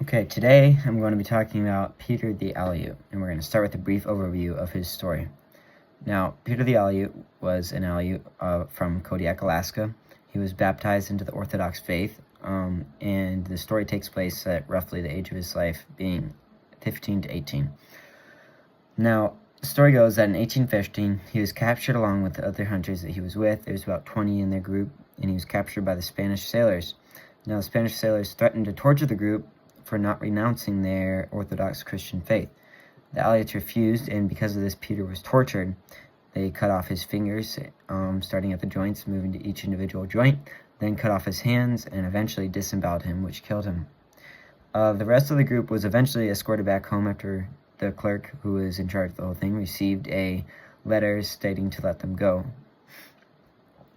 Okay, today I'm going to be talking about Peter the Aleut, and we're going to start with a brief overview of his story. Now, Peter the Aleut was an Aleut from Kodiak, Alaska. He was baptized into the Orthodox faith, and the story takes place at roughly the age of his life, being 15 to 18. Now, the story goes that in 1815, he was captured along with the other hunters that he was with. There was about 20 in their group, and he was captured by the Spanish sailors. Now, the Spanish sailors threatened to torture the group for not renouncing their Orthodox Christian faith. The Aleuts refused, and because of this, Peter was tortured. They cut off his fingers, starting at the joints, moving to each individual joint, then cut off his hands, and eventually disemboweled him, which killed him. The rest of the group was eventually escorted back home after the clerk, who was in charge of the whole thing, received a letter stating to let them go.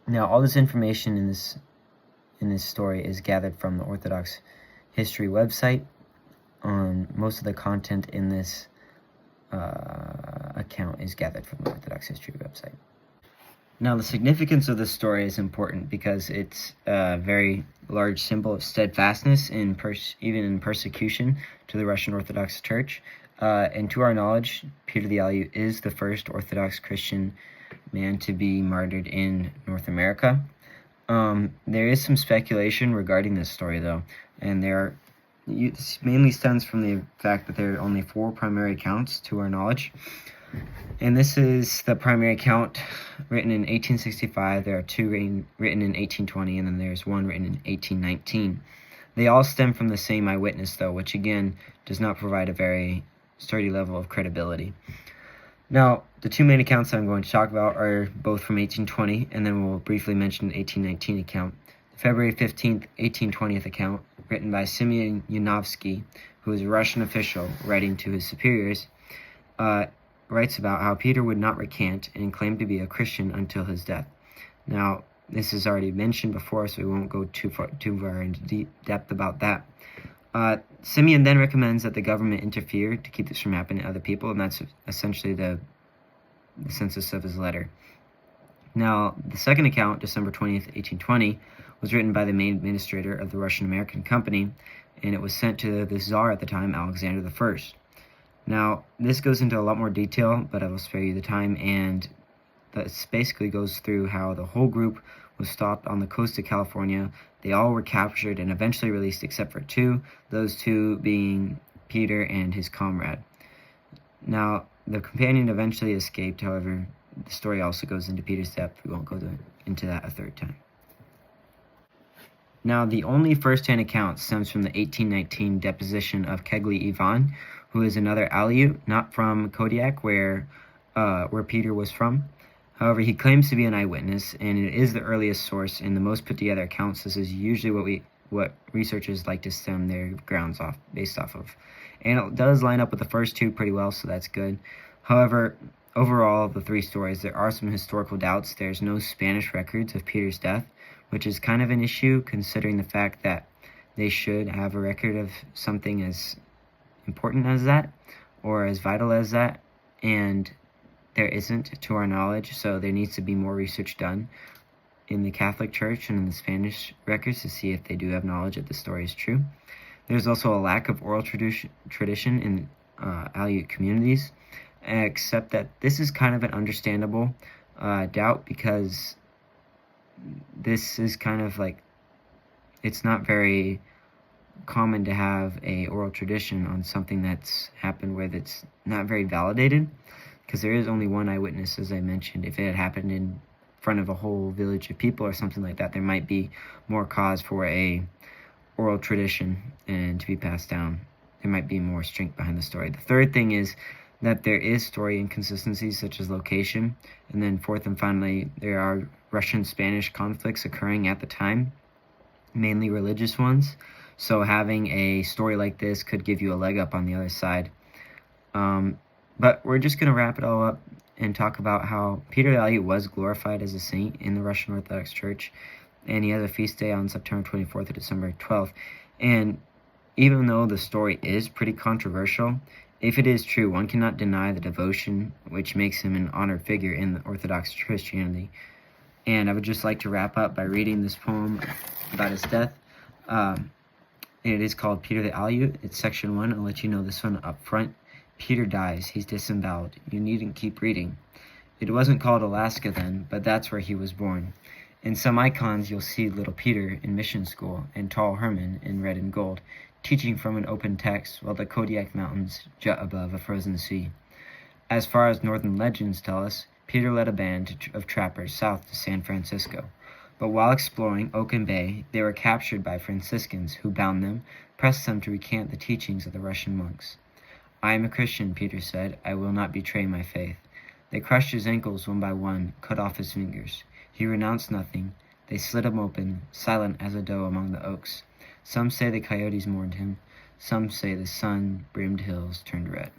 Now, all this information in this story is gathered from the Orthodox History website. Most of the content in this account is gathered from the Orthodox History website. Now, the significance of this story is important because it's a very large symbol of steadfastness even in persecution to the Russian Orthodox Church. And to our knowledge, Peter the Aleut is the first Orthodox Christian man to be martyred in North America. There is some speculation regarding this story, though, and it mainly stems from the fact that there are only 4 primary accounts to our knowledge. And this is the primary account written in 1865. There are 2 written in 1820, and then there's 1 written in 1819. They all stem from the same eyewitness, though, which again does not provide a very sturdy level of credibility. Now, the 2 main accounts that I'm going to talk about are both from 1820, and then we'll briefly mention the 1819 account. The February 15th, 1820 account, written by Simeon Yanovsky, who is a Russian official writing to his superiors, writes about how Peter would not recant and claimed to be a Christian until his death. Now, this is already mentioned before, so we won't go too far into depth about that. Simeon then recommends that the government interfere to keep this from happening to other people, and that's essentially the census of his letter. Now, the second account, December 20th, 1820, was written by the main administrator of the Russian-American Company, and it was sent to the Tsar at the time, Alexander I. Now, this goes into a lot more detail, but I will spare you the time, and this basically goes through how the whole group was stopped on the coast of California. They all were captured and eventually released except for 2, those 2 being Peter and his comrade. Now, the companion eventually escaped, however, the story also goes into Peter's death. We won't go into that a third time. Now, the only first-hand account stems from the 1819 deposition of Kegley Ivan, who is another Aleut, not from Kodiak, where Peter was from. However, he claims to be an eyewitness, and it is the earliest source in the most put-together accounts. This is usually what researchers like to stem their grounds based off of. And it does line up with the first 2 pretty well, so that's good. However, overall, of the 3 stories, there are some historical doubts. There's no Spanish records of Peter's death, which is kind of an issue considering the fact that they should have a record of something as important as that, or as vital as that, and there isn't to our knowledge, so there needs to be more research done in the Catholic Church and in the Spanish records to see if they do have knowledge that the story is true. There's also a lack of oral tradition in Aleut communities, except that this is kind of an understandable doubt because this is kind of like, it's not very common to have a oral tradition on something that's happened where that's not very validated, because there is only 1 eyewitness, as I mentioned. If it had happened in front of a whole village of people or something like that, there might be more cause for a oral tradition and to be passed down. There might be more strength behind the story. The third thing is that there is story inconsistencies such as location, and then fourth and finally, there are Russian-Spanish conflicts occurring at the time, mainly religious ones. So having a story like this could give you a leg up on the other side. But we're just going to wrap it all up and talk about how Peter the Aleut was glorified as a saint in the Russian Orthodox Church, and he has a feast day on September 24th or December 12th. And even though the story is pretty controversial, if it is true, one cannot deny the devotion which makes him an honored figure in the Orthodox Christianity. And I would just like to wrap up by reading this poem about his death. It is called Peter the Aleut. It's section 1. I'll let you know this one up front. Peter dies. He's disemboweled. You needn't keep reading. It wasn't called Alaska then, but that's where he was born. In some icons, you'll see little Peter in mission school and tall Herman in red and gold, teaching from an open text while the Kodiak Mountains jut above a frozen sea. As far as northern legends tell us, Peter led a band of trappers south to San Francisco. But while exploring Oaken Bay, they were captured by Franciscans who bound them, pressed them to recant the teachings of the Russian monks. I am a Christian, Peter said. I will not betray my faith. They crushed his ankles one by one, cut off his fingers. He renounced nothing. They slit him open, silent as a doe among the oaks. Some say the coyotes mourned him. Some say the sun-brimmed hills turned red.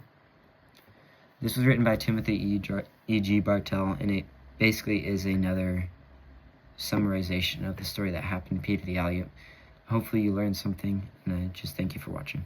This was written by Timothy E.G. Bartell, and it basically is another summarization of the story that happened to Peter the Aleut. Hopefully you learned something, and I just thank you for watching.